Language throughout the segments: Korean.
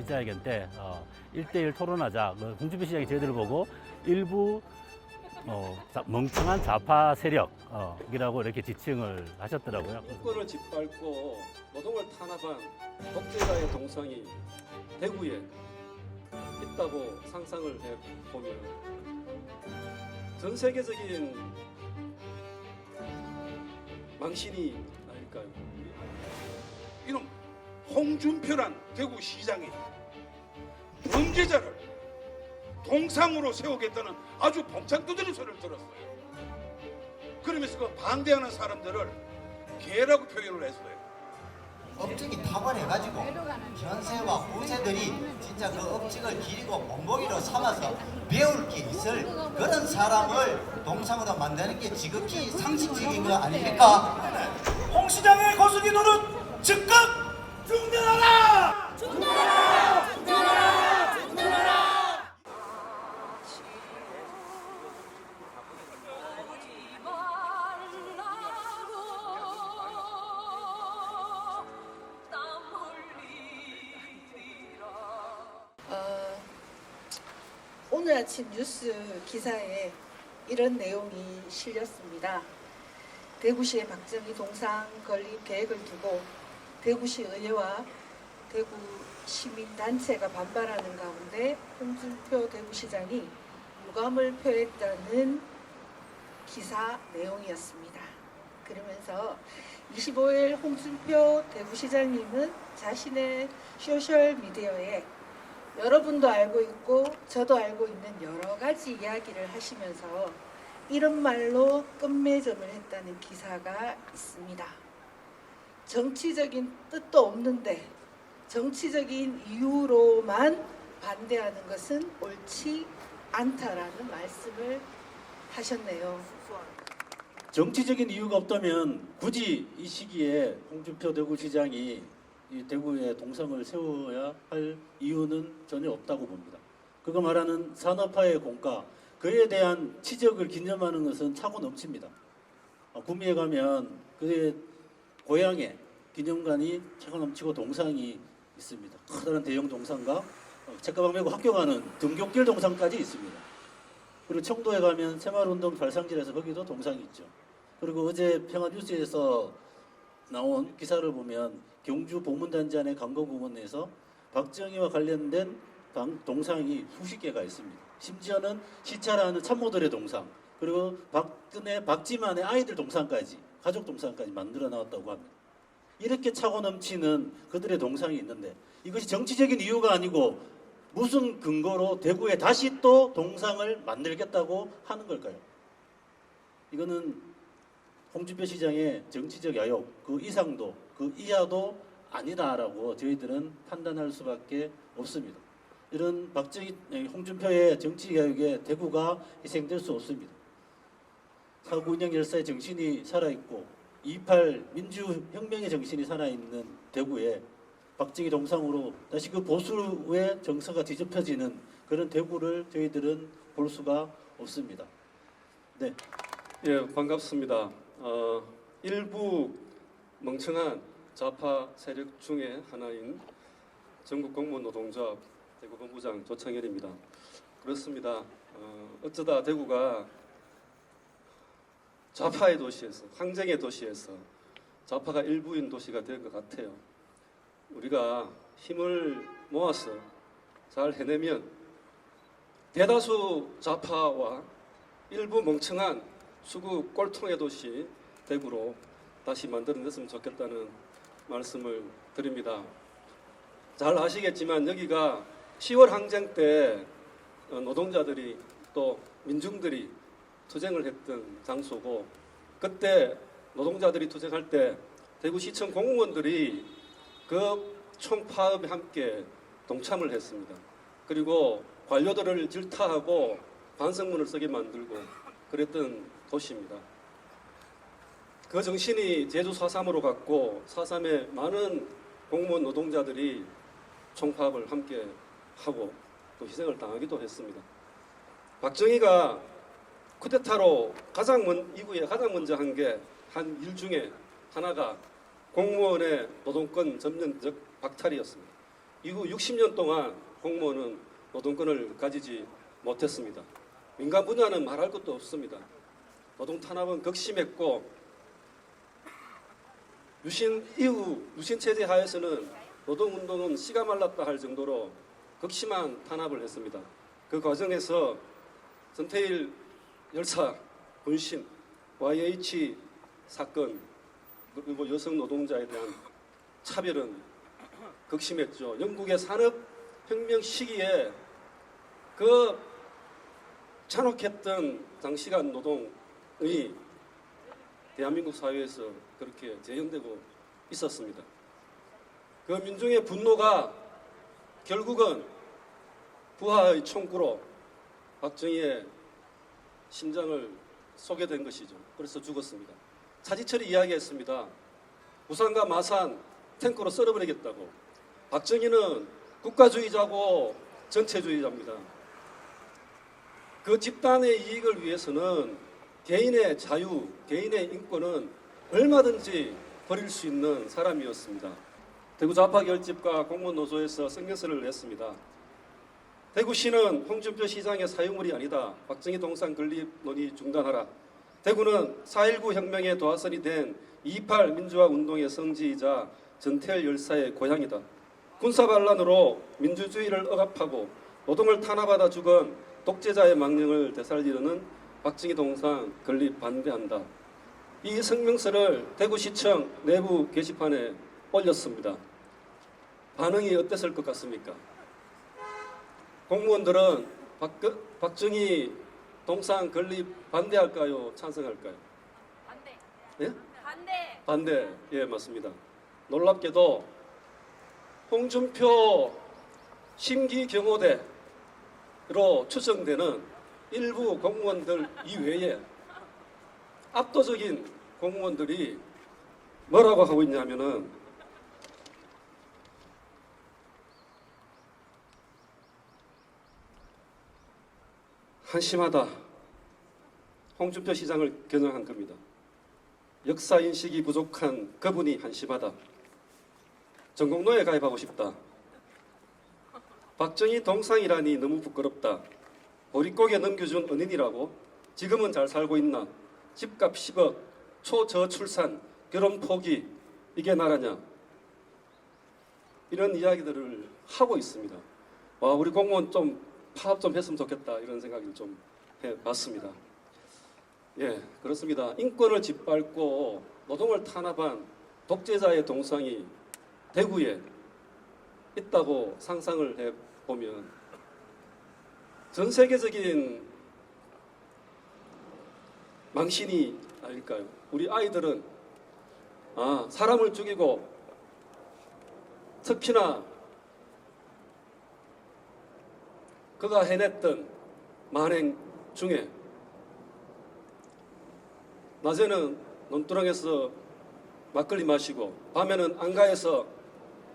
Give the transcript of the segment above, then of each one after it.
기자회견 때 1대1 토론하자. 홍준표 시장이 저희들을 보고 일부 멍청한 좌파 세력이라고 이렇게 지칭을 하셨더라고요. 정권을 짓밟고 노동을 탄압한 독재자의 동상이 대구에 있다고 상상을 해보면 전 세계적인 망신이 아닐까요? 이놈 홍준표란 대구시장이 범죄자를 동상으로 세우겠다는 아주 봉창 두드린 소리를 들었어요. 그러면서 그 반대하는 사람들을 개라고 표현을 했어요. 업적이 탁월해가지고 현세와 후세들이 진짜 그 업적을 기리고 본보기로 삼아서 배울 게 있을 그런 사람을 동상으로 만드는 게 지극히 상식적인 거 아닙니까? 홍 시장의 거수기 노릇 즉각 중단하라! 중단하라! 중단하라! 중단하라! 오늘 아침 뉴스 기사에 이런 내용이 실렸습니다. 대구시의 박정희 동상 건립 계획을 두고 대구시 의회와 대구 시민단체가 반발하는 가운데 홍준표 대구시장이 유감을 표했다는 기사 내용이었습니다. 그러면서 25일 홍준표 대구시장님은 자신의 소셜미디어에 여러분도 알고 있고 저도 알고 있는 여러 가지 이야기를 하시면서 이런 말로 끝맺음을 했다는 기사가 있습니다. 정치적인 뜻도 없는데 정치적인 이유로만 반대하는 것은 옳지 않다라는 말씀을 하셨네요. 정치적인 이유가 없다면 굳이 이 시기에 홍준표 대구시장이 이 대구에 동상을 세워야 할 이유는 전혀 없다고 봅니다. 그거 말하는 산업화의 공가, 그에 대한 치적을 기념하는 것은 차고 넘칩니다. 구미에 가면 그의 고향에 기념관이 차고 넘치고 동상이 있습니다. 커다란 대형 동상과 책가방 메고 학교 가는 등굣길 동상까지 있습니다. 그리고 청도에 가면 새마을운동 발상지에서 거기도 동상이 있죠. 그리고 어제 평화뉴스에서 나온 기사를 보면 경주 보문단지 안의 강건공원에서 박정희와 관련된 동상이 수십 개가 있습니다. 심지어는 시찰하는 참모들의 동상, 그리고 박근혜, 박지만의 아이들 동상까지, 가족 동상까지 만들어 나왔다고 합니다. 이렇게 차고 넘치는 그들의 동상이 있는데 이것이 정치적인 이유가 아니고 무슨 근거로 대구에 다시 또 동상을 만들겠다고 하는 걸까요? 이거는 홍준표 시장의 정치적 야욕, 그 이상도, 그 이하도 아니다라고 저희들은 판단할 수밖에 없습니다. 이런 홍준표의 정치 야욕에 대구가 희생될 수 없습니다. 사구 운영 열사의 정신이 살아있고 28 민주혁명의 정신이 살아있는 대구에 박정희 동상으로 다시 그 보수의 정서가 뒤집혀지는 그런 대구를 저희들은 볼 수가 없습니다. 네. 예, 반갑습니다. 일부 멍청한 좌파 세력 중에 하나인 전국공무노동조합 대구본부장 조창열입니다. 그렇습니다. 어쩌다 대구가 좌파의 도시에서, 항쟁의 도시에서 좌파가 일부인 도시가 된 것 같아요. 우리가 힘을 모아서 잘 해내면 대다수 좌파와 일부 멍청한 수구 꼴통의 도시 대구로 다시 만들어냈으면 좋겠다는 말씀을 드립니다. 잘 아시겠지만 여기가 10월 항쟁 때 노동자들이 또 민중들이 투쟁을 했던 장소고, 그때 노동자들이 투쟁할 때 대구시청 공무원들이 그 총파업에 함께 동참을 했습니다. 그리고 관료들을 질타하고 반성문을 쓰게 만들고 그랬던 도시입니다. 그 정신이 제주 4.3으로 갔고 4.3에 많은 공무원 노동자들이 총파업을 함께 하고 또 희생을 당하기도 했습니다. 박정희가 쿠데타로 이후에 가장 먼저 한 일 중에 하나가 공무원의 노동권 점령적 박탈이었습니다. 이후 60년 동안 공무원은 노동권을 가지지 못했습니다. 민간 분야는 말할 것도 없습니다. 노동 탄압은 극심했고 유신 이후 유신 체제 하에서는 노동운동은 씨가 말랐다 할 정도로 극심한 탄압을 했습니다. 그 과정에서 전태일 열사, 군신, YH 사건 그리고 여성 노동자에 대한 차별은 극심했죠. 영국의 산업혁명 시기에 그 잔혹했던 장시간 노동이 대한민국 사회에서 그렇게 재현되고 있었습니다. 그 민중의 분노가 결국은 부하의 총구로 박정희의 심장을 쏘게 된 것이죠. 그래서 죽었습니다. 차지철이 이야기했습니다. 부산과 마산 탱크로 썰어버리겠다고. 박정희는 국가주의자고 전체주의자입니다. 그 집단의 이익을 위해서는 개인의 자유, 개인의 인권은 얼마든지 버릴 수 있는 사람이었습니다. 대구 좌파 결집과 공무원노조에서 성명서를 냈습니다. 대구시는 홍준표 시장의 사유물이 아니다. 박정희 동상 건립 논의 중단하라. 대구는 4.19 혁명의 도화선이 된 2.28 민주화 운동의 성지이자 전태일 열사의 고향이다. 군사반란으로 민주주의를 억압하고 노동을 탄압하다 죽은 독재자의 망령을 되살리려는 박정희 동상 건립 반대한다. 이 성명서를 대구시청 내부 게시판에 올렸습니다. 반응이 어땠을 것 같습니까? 공무원들은 박정희 동상 건립 반대할까요? 찬성할까요? 반대. 예? 반대. 반대. 예, 맞습니다. 놀랍게도 홍준표 심기 경호대로 추정되는 일부 공무원들 이외에 압도적인 공무원들이 뭐라고 하고 있냐면은 한심하다. 홍준표 시장을 겨냥한 겁니다. 역사인식이 부족한 그분이 한심하다. 전공노에 가입하고 싶다. 박정희 동상이라니 너무 부끄럽다. 보릿고개 넘겨준 은인이라고 지금은 잘 살고 있나. 집값 10억, 초저출산, 결혼 포기, 이게 나라냐. 이런 이야기들을 하고 있습니다. 와, 우리 공무원 좀 파업 좀 했으면 좋겠다 이런 생각을 좀 해봤습니다. 예, 그렇습니다. 인권을 짓밟고 노동을 탄압한 독재자의 동상이 대구에 있다고 상상을 해보면 전 세계적인 망신이 아닐까요? 우리 아이들은 사람을 죽이고 특히나 그가 해냈던 만행 중에 낮에는 논두렁에서 막걸리 마시고 밤에는 안가에서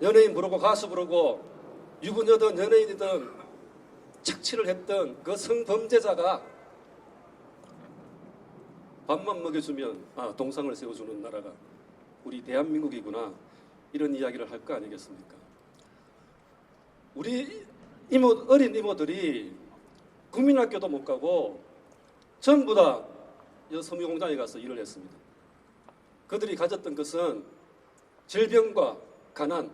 연예인 부르고 가수 부르고 유부녀든 연예인이든 착취를 했던 그 성범죄자가 밥만 먹여주면 동상을 세워주는 나라가 우리 대한민국이구나 이런 이야기를 할 거 아니겠습니까? 우리 어린 이모들이 국민학교도 못 가고 전부 다 섬유공장에 가서 일을 했습니다. 그들이 가졌던 것은 질병과 가난,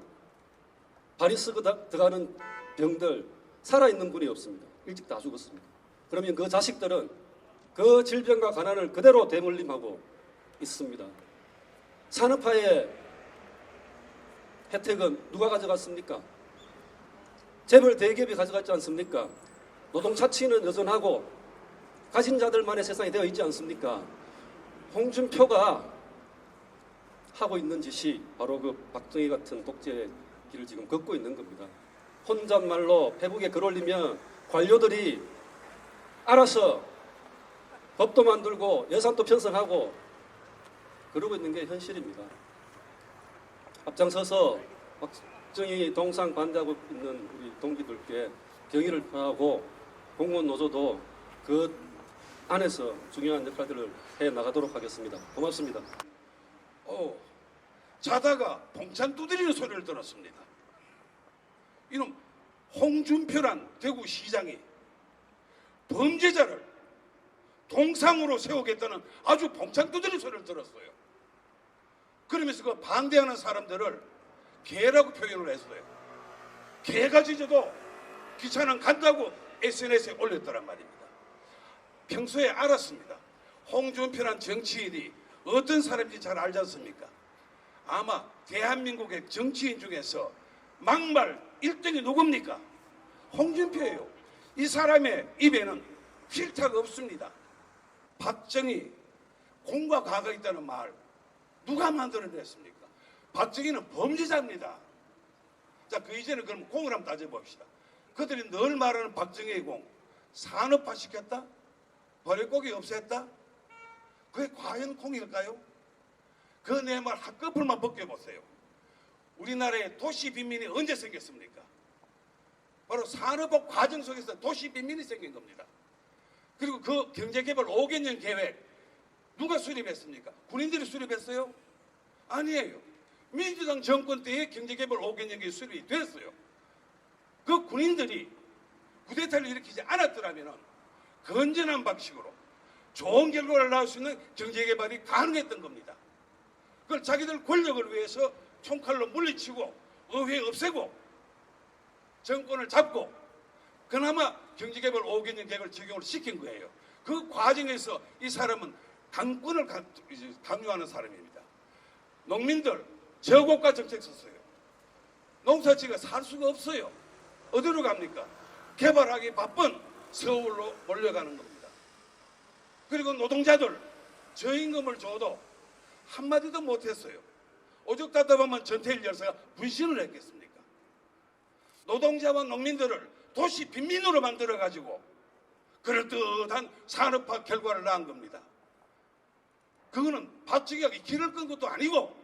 발이 썩어 들어가는 병들, 살아있는 분이 없습니다. 일찍 다 죽었습니다. 그러면 그 자식들은 그 질병과 가난을 그대로 대물림하고 있습니다. 산업화의 혜택은 누가 가져갔습니까? 재벌 대기업이 가져갔지 않습니까? 노동 차치는 여전하고 가진 자들만의 세상이 되어 있지 않습니까? 홍준표가 하고 있는 짓이 바로 그 박정희 같은 독재의 길을 지금 걷고 있는 겁니다. 혼잣말로 페북에 글 올리면 관료들이 알아서 법도 만들고 예산도 편성하고 그러고 있는 게 현실입니다. 앞장서서 박정희 동상 반대하고 있는 우리 동기들께 경의를 표하고 공무원 노조도 그 안에서 중요한 역할들을 해 나가도록 하겠습니다. 고맙습니다. 자다가 봉찬 두드리는 소리를 들었습니다. 이놈 홍준표란 대구시장이 범죄자를 동상으로 세우겠다는 아주 봉창 두드린 소리를 들었어요. 그러면서 그 반대하는 사람들을 개라고 표현을 했어요. 개가 짖어도 기차는 간다고 SNS에 올렸더란 말입니다. 평소에 알았습니다. 홍준표란 정치인이 어떤 사람인지 잘 알지 않습니까? 아마 대한민국의 정치인 중에서 막말 1등이 누굽니까? 홍준표예요. 이 사람의 입에는 필터가 없습니다. 박정희 공과 과가 있다는 말 누가 만들어냈습니까? 박정희는 범죄자입니다. 자, 그 이전에 그럼 공을 한번 따져봅시다. 그들이 늘 말하는 박정희의 공, 산업화 시켰다? 버려고기 없앴다? 그게 과연 공일까요? 그 내 말 한꺼풀만 벗겨보세요. 우리나라의 도시 빈민이 언제 생겼습니까? 바로 산업화 과정 속에서 도시 빈민이 생긴 겁니다. 그리고 그 경제개발 5개년 계획 누가 수립했습니까? 군인들이 수립했어요? 아니에요. 민주당 정권 때에 경제개발 5개년 계획이 수립이 됐어요. 그 군인들이 쿠데타를 일으키지 않았더라면 건전한 방식으로 좋은 결과를 낳을 수 있는 경제개발이 가능했던 겁니다. 그걸 자기들 권력을 위해서 총칼로 물리치고 의회 없애고 정권을 잡고 그나마 경제개발 5개년 계획을 적용을 시킨 거예요. 그 과정에서 이 사람은 강권을 강요하는 사람입니다. 농민들 저고가 정책 썼어요. 농사지가 살 수가 없어요. 어디로 갑니까? 개발하기 바쁜 서울로 몰려가는 겁니다. 그리고 노동자들 저임금을 줘도 한마디도 못했어요. 오죽 답답하면 전태일 열사가 분신을 했겠습니까? 노동자와 농민들을 도시 빈민으로 만들어가지고 그럴듯한 산업화 결과를 낳은 겁니다. 그거는 박정희가 길을 끈 것도 아니고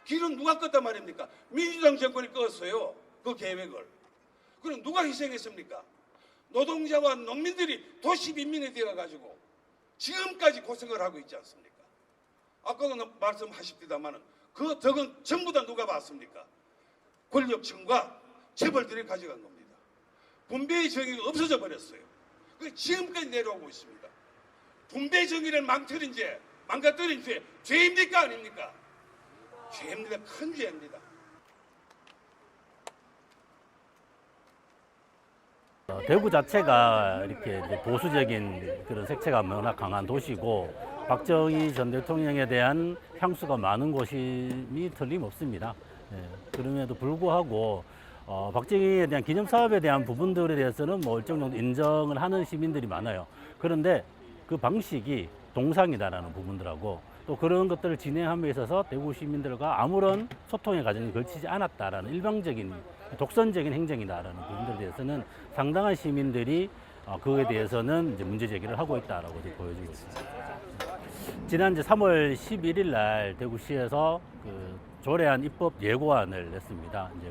길은 누가 껐단 말입니까? 민주당 정권이 껐어요. 그 계획을. 그럼 누가 희생했습니까? 노동자와 농민들이 도시 빈민이 되어가지고 지금까지 고생을 하고 있지 않습니까? 아까도 말씀하셨습니다만 그 덕은 전부 다 누가 봤습니까? 권력층과 재벌들이 가져간 겁니다. 분배의 정의가 없어져 버렸어요. 그게 지금까지 내려오고 있습니다. 분배 정의를 망가뜨린 죄, 죄입니까 아닙니까? 죄입니다. 큰 죄입니다. 대구 자체가 이렇게 이제 보수적인 그런 색채가 워낙 강한 도시고 박정희 전 대통령에 대한 향수가 많은 곳임이 틀림없습니다. 예, 그럼에도 불구하고 박정희에 대한 기념사업에 대한 부분들에 대해서는 뭐 일정 정도 인정을 하는 시민들이 많아요. 그런데 그 방식이 동상이다라는 부분들하고 또 그런 것들을 진행함에 있어서 대구 시민들과 아무런 소통의 과정이 걸치지 않았다라는 일방적인 독선적인 행정이다라는 부분들에 대해서는 상당한 시민들이 그거에 대해서는 이제 문제 제기를 하고 있다라고 보여지고 있습니다. 지난 이제 3월 11일 날 대구시에서 그 조례안 입법 예고안을 냈습니다. 이제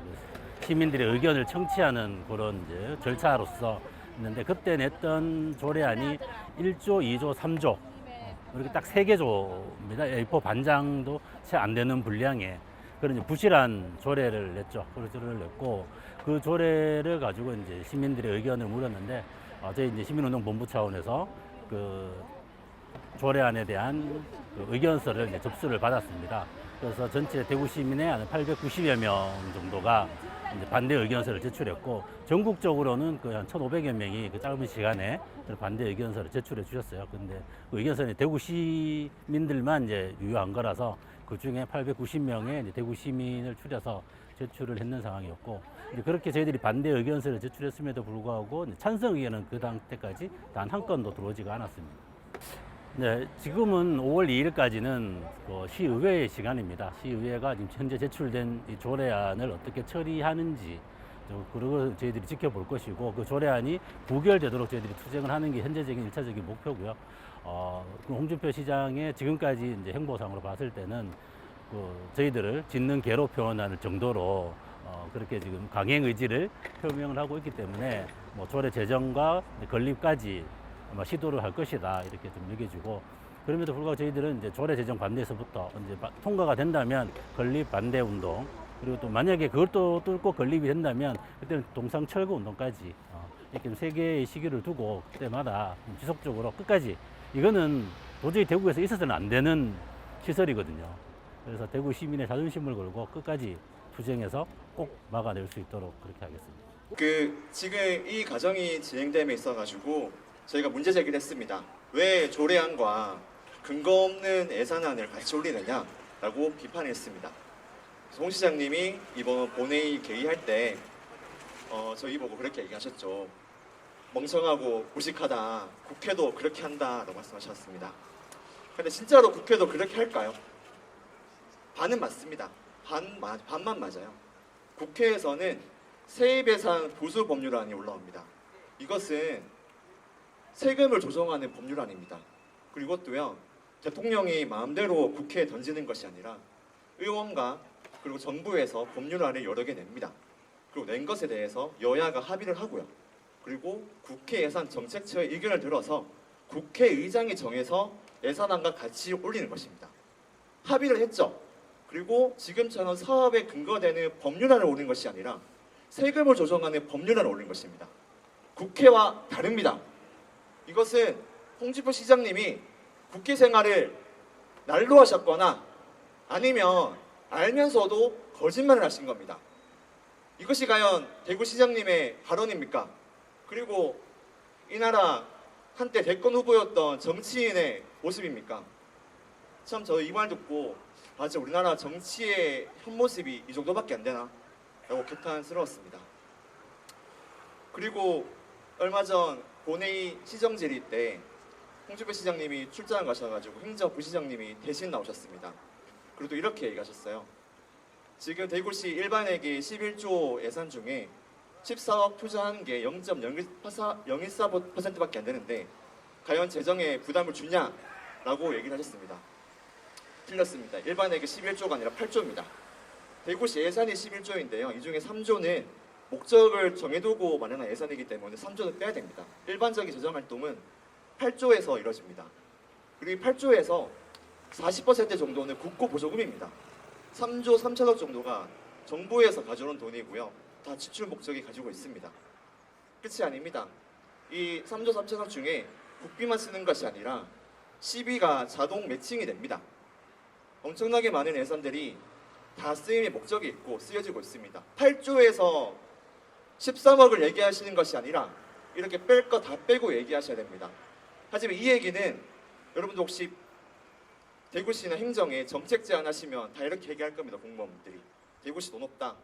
그 시민들의 의견을 청취하는 그런 이제 절차로서 있는데 그때 냈던 조례안이 1조, 2조, 3조 이렇게 딱 3개 조입니다. A4 반장도 채 안 되는 분량의 그런 이제 부실한 조례를 냈죠. 그 조례를 냈고 그 조례를 가지고 이제 시민들의 의견을 물었는데 저희 이제 시민운동본부 차원에서 그 조례안에 대한 그 의견서를 이제 접수를 받았습니다. 그래서 전체 대구 시민의 한 890여 명 정도가 이제 반대 의견서를 제출했고 전국적으로는 그 한 1,500여 명이 그 짧은 시간에 반대 의견서를 제출해 주셨어요. 근데 그 의견서는 대구 시민들만 이제 유효한 거라서 그 중에 890명의 대구 시민을 추려서 제출을 했는 상황이었고 그렇게 저희들이 반대 의견서를 제출했음에도 불구하고 찬성 의견은 그 당때까지 단 한 건도 들어오지가 않았습니다. 네, 지금은 5월 2일까지는 그 시의회의 시간입니다. 시의회가 지금 현재 제출된 이 조례안을 어떻게 처리하는지 그리고 저희들이 지켜볼 것이고 그 조례안이 부결되도록 저희들이 투쟁을 하는 게 현재적인 1차적인 목표고요. 그 홍준표 시장의 지금까지 이제 행보상으로 봤을 때는 그 저희들을 짓는 개로 표현할 정도로 그렇게 지금 강행 의지를 표명을 하고 있기 때문에 뭐 조례 제정과 건립까지 아마 시도를 할 것이다 이렇게 좀 여겨지고 그럼에도 불구하고 저희들은 이제 조례 제정 반대에서부터 이제 통과가 된다면 건립 반대 운동 그리고 또 만약에 그걸 또 뚫고 건립이 된다면 그때는 동상 철거 운동까지 이렇게 세 개의 시기를 두고 그때마다 지속적으로 끝까지 이거는 도저히 대구에서 있어서는 안 되는 시설이거든요. 그래서 대구 시민의 자존심을 걸고 끝까지 투쟁해서 꼭 막아낼 수 있도록 그렇게 하겠습니다. 지금 이 과정이 진행됨에 있어가지고 저희가 문제 제기를 했습니다. 왜 조례안과 근거 없는 예산안을 같이 올리느냐라고 비판했습니다. 홍 시장님이 이번 본회의 개의할 때 저희 보고 그렇게 얘기하셨죠. 멍청하고 무식하다. 국회도 그렇게 한다라고 말씀하셨습니다. 근데 진짜로 국회도 그렇게 할까요? 반은 맞습니다. 반만 맞아요. 국회에서는 세입예산 보수 법률안이 올라옵니다. 이것은 세금을 조정하는 법률안입니다. 그리고 이것도요, 대통령이 마음대로 국회에 던지는 것이 아니라 의원과 그리고 정부에서 법률안을 여러 개 냅니다. 그리고 낸 것에 대해서 여야가 합의를 하고요. 그리고 국회 예산 정책처의 의견을 들어서 국회의장이 정해서 예산안과 같이 올리는 것입니다. 합의를 했죠. 그리고 지금처럼 사업에 근거되는 법률안을 올린 것이 아니라 세금을 조정하는 법률안을 올린 것입니다. 국회와 다릅니다. 이것은 홍준표 시장님이 국회 생활을 날로 하셨거나 아니면 알면서도 거짓말을 하신 겁니다. 이것이 과연 대구시장님의 발언입니까? 그리고 이 나라 한때 대권 후보였던 정치인의 모습입니까? 참 저 이 말 듣고 진짜 우리나라 정치의 현모습이 이 정도밖에 안 되나? 라고 개탄스러웠습니다. 그리고 얼마 전 본회의 시정질의 때 홍준표 시장님이 출장 가셔가지고 행정부시장님이 대신 나오셨습니다. 그리고 또 이렇게 얘기하셨어요. 지금 대구시 일반회계 11조 예산 중에 14억 투자한 게 0.014%밖에 안 되는데 과연 재정에 부담을 주냐라고 얘기를 하셨습니다. 틀렸습니다. 일반회계 11조가 아니라 8조입니다. 대구시 예산이 11조인데요. 이 중에 3조는 목적을 정해두고 마련한 예산이기 때문에 3조는 빼야 됩니다. 일반적인 재정활동은 8조에서 이루어집니다. 그리고 8조에서 40% 정도는 국고보조금입니다. 3조 3천억 정도가 정부에서 가져온 돈이고요. 다 지출 목적이 가지고 있습니다. 끝이 아닙니다. 이 3조 3천억 중에 국비만 쓰는 것이 아니라 시비가 자동 매칭이 됩니다. 엄청나게 많은 예산들이 다 쓰임의 목적이 있고 쓰여지고 있습니다. 8조에서 13억을 얘기하시는 것이 아니라 이렇게 뺄 거 다 빼고 얘기하셔야 됩니다. 하지만 이 얘기는 여러분도 혹시 대구시나 행정에 정책 제안하시면 다 이렇게 얘기할 겁니다. 공무원분들이. 대구시 돈 없다.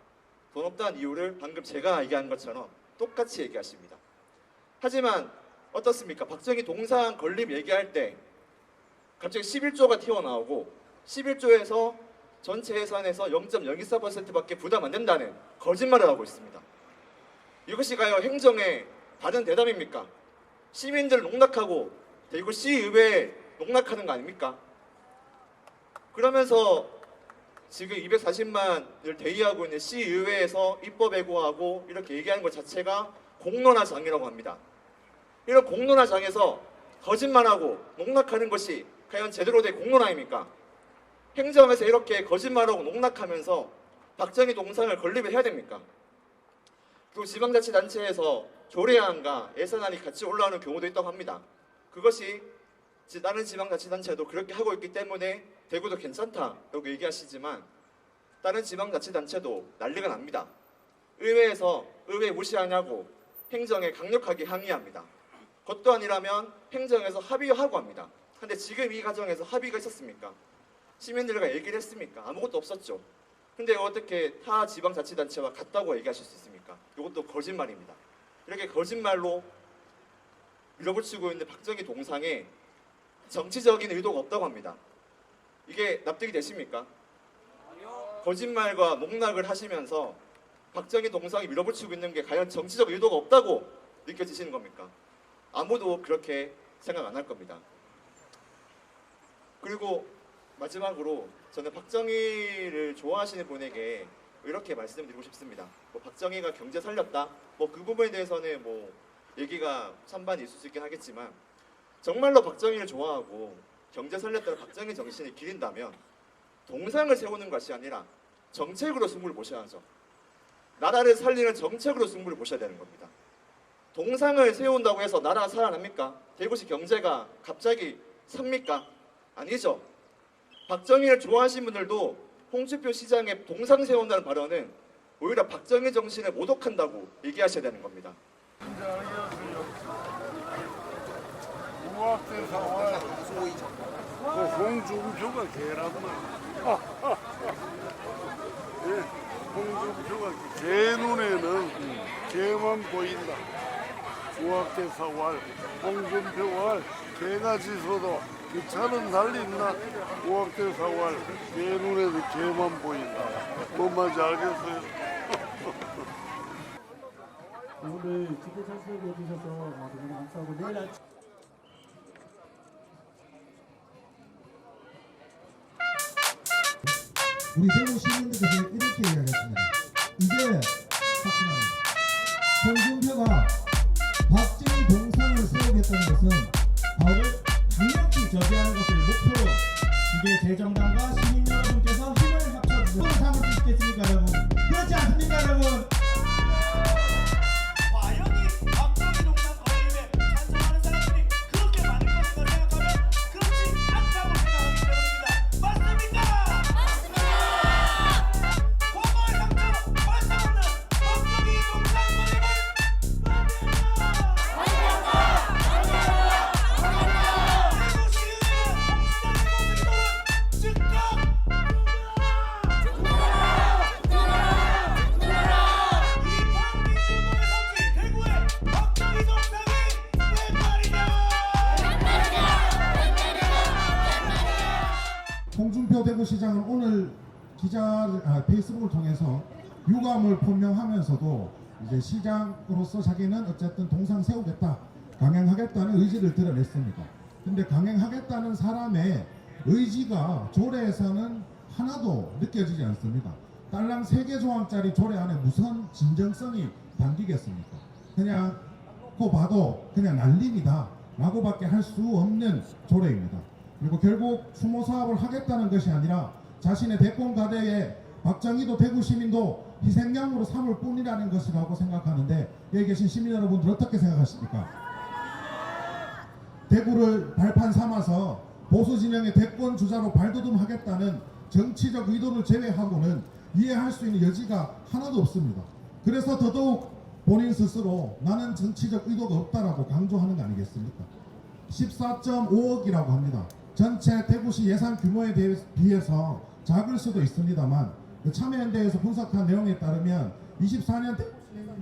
돈 없다는 이유를 방금 제가 얘기한 것처럼 똑같이 얘기하십니다. 하지만 어떻습니까? 박정희 동상 건립 얘기할 때 갑자기 11조가 튀어나오고 11조에서 전체 예산에서 0.024%밖에 부담 안 된다는 거짓말을 하고 있습니다. 이것이 과연 행정의 다른 대답입니까? 시민들을 농락하고 대구시의회에 농락하는 거 아닙니까? 그러면서 지금 240만을 대의하고 있는 시의회에서 입법 예고하고 이렇게 얘기하는 것 자체가 공론화장이라고 합니다. 이런 공론화장에서 거짓말하고 농락하는 것이 과연 제대로 된 공론화입니까? 행정에서 이렇게 거짓말하고 농락하면서 박정희 동상을 건립을 해야 됩니까? 그리고 지방자치단체에서 조례안과 예산안이 같이 올라오는 경우도 있다고 합니다. 그것이 다른 지방자치단체도 그렇게 하고 있기 때문에 대구도 괜찮다라고 얘기하시지만 다른 지방자치단체도 난리가 납니다. 의회에서 의회 무시하냐고 행정에 강력하게 항의합니다. 그것도 아니라면 행정에서 합의하고 합니다. 근데 지금 이 과정에서 합의가 있었습니까? 시민들과 얘기를 했습니까? 아무것도 없었죠. 근데 어떻게 타 지방자치단체와 같다고 얘기하실 수 있습니까? 이것도 거짓말입니다. 이렇게 거짓말로 밀어붙이고 있는 박정희 동상에 정치적인 의도가 없다고 합니다. 이게 납득이 되십니까? 거짓말과 농락을 하시면서 박정희 동상이 밀어붙이고 있는 게 과연 정치적 의도가 없다고 느껴지시는 겁니까? 아무도 그렇게 생각 안 할 겁니다. 그리고 마지막으로 저는 박정희를 좋아하시는 분에게 이렇게 말씀드리고 싶습니다. 박정희가 경제 살렸다? 그 부분에 대해서는 얘기가 찬반이 있을 수 있긴 하겠지만 정말로 박정희를 좋아하고 경제 살렸다는 박정희 정신을 기린다면 동상을 세우는 것이 아니라 정책으로 승부를 보셔야죠. 나라를 살리는 정책으로 승부를 보셔야 되는 겁니다. 동상을 세운다고 해서 나라가 살아납니까? 대구시 경제가 갑자기 삽니까? 아니죠. 박정희를 좋아하시는 분들도 홍준표 시장의 동상 세운다는 발언은 오히려 박정희 정신을 모독한다고 얘기하셔야 되는 겁니다. 우학대 사활 홍준표가 개란 말. 예, 홍준표가 개 눈에는 개만 보인다. 우학대 사활 홍준표와 개가 짖어도 그 차는 달린다. 우학대 사활 개 눈에는 개만 보인다. 뭔 말인지 알겠어요? 오늘 집회 참석해 주셔서 너무 감사하고 내일 아침 우리 대구 시민들께서 이렇게 이야기했습니다. 이제 확신합니다. 홍준표가 박정희 동상을 세우겠다는 것은 바로 강력히 저지하는 것을 목표로 이제 재정당과 시민 여러분께서 힘을 합쳐서 삼을 수 있겠습니까, 여러분? 그렇지 않습니까, 여러분? 과연 이 박정희 동상 건립에 찬성하는 사람들이 그렇게 많을 것인가 생각하면 그렇지 않다고 생각하기 때문입니다. 맞습니까? 과거의 상처로 발사하는 박정희 동상 건립을 홍준표 대구시장은 오늘 페이스북을 통해서 유감을 표명하면서도 이제 시장으로서 자기는 어쨌든 동상 세우겠다, 강행하겠다는 의지를 드러냈습니다. 근데 강행하겠다는 사람의 의지가 조례에서는 하나도 느껴지지 않습니다. 딸랑 3개 조항짜리 조례 안에 무슨 진정성이 담기겠습니까? 그냥 그 봐도 그냥 날림이다 라고밖에 할 수 없는 조례입니다. 그리고 결국 추모 사업을 하겠다는 것이 아니라 자신의 대권 가대에 박정희도 대구 시민도 희생양으로 삼을 뿐이라는 것이라고 생각하는데 여기 계신 시민 여러분들 어떻게 생각하십니까? 대구를 발판 삼아서 보수 진영의 대권 주자로 발돋움하겠다는 정치적 의도를 제외하고는 이해할 수 있는 여지가 하나도 없습니다. 그래서 더더욱 본인 스스로 나는 정치적 의도가 없다라고 강조하는 거 아니겠습니까? 14.5억이라고 합니다. 전체 대구시 예산 규모에 비해서 작을 수도 있습니다만 참여연대에서 분석한 내용에 따르면 24년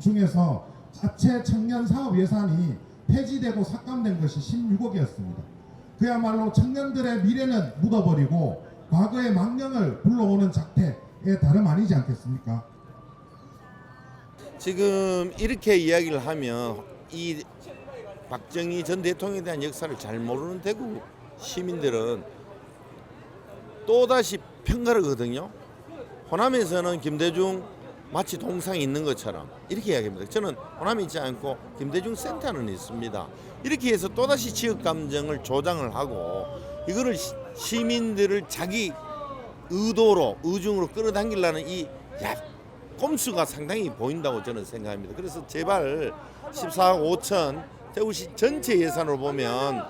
중에서 자체 청년 사업 예산이 폐지되고 삭감된 것이 16억이었습니다. 그야말로 청년들의 미래는 묻어버리고 과거의 망령을 불러오는 작태에 다름 아니지 않겠습니까? 지금 이렇게 이야기를 하면 이 박정희 전 대통령에 대한 역사를 잘 모르는 대구 시민들은 또다시 평가를 하거든요. 호남에서는 김대중 마치 동상이 있는 것처럼 이렇게 이야기합니다. 저는 호남에 있지 않고 김대중 센터는 있습니다. 이렇게 해서 또다시 지역 감정을 조장을 하고 이거를 시민들을 자기 의도로 의중으로 끌어당기려는 이 꼼수가 상당히 보인다고 저는 생각합니다. 그래서 제발 14억 5천 대구시 전체 예산으로 보면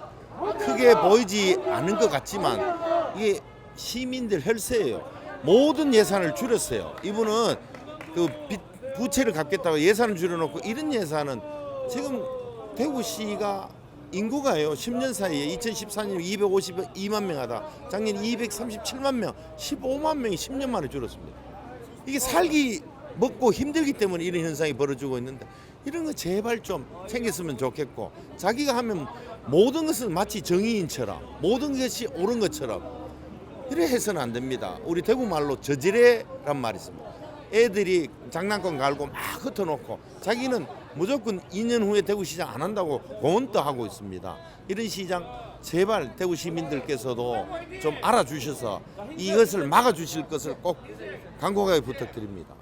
크게 보이지 않은 것 같지만 이게 시민들 혈세예요. 모든 예산을 줄였어요. 이분은 그 부채를 갚겠다고 예산을 줄여놓고 이런 예산은 지금 대구시가 인구가요 10년 사이에 2014년 252만 명 하다 작년 237만 명 15만 명이 10년 만에 줄었습니다. 이게 살기 먹고 힘들기 때문에 이런 현상이 벌어지고 있는데 이런 거 제발 좀 챙겼으면 좋겠고 자기가 하면 모든 것은 마치 정의인처럼 모든 것이 옳은 것처럼 이래 해서는 안 됩니다. 우리 대구 말로 저지레란 말이 있습니다. 애들이 장난감 갈고 막 흩어놓고 자기는 무조건 2년 후에 대구시장 안 한다고 공언도 하고 있습니다. 이런 시장 제발 대구 시민들께서도 좀 알아주셔서 이것을 막아주실 것을 꼭 간곡하게 부탁드립니다.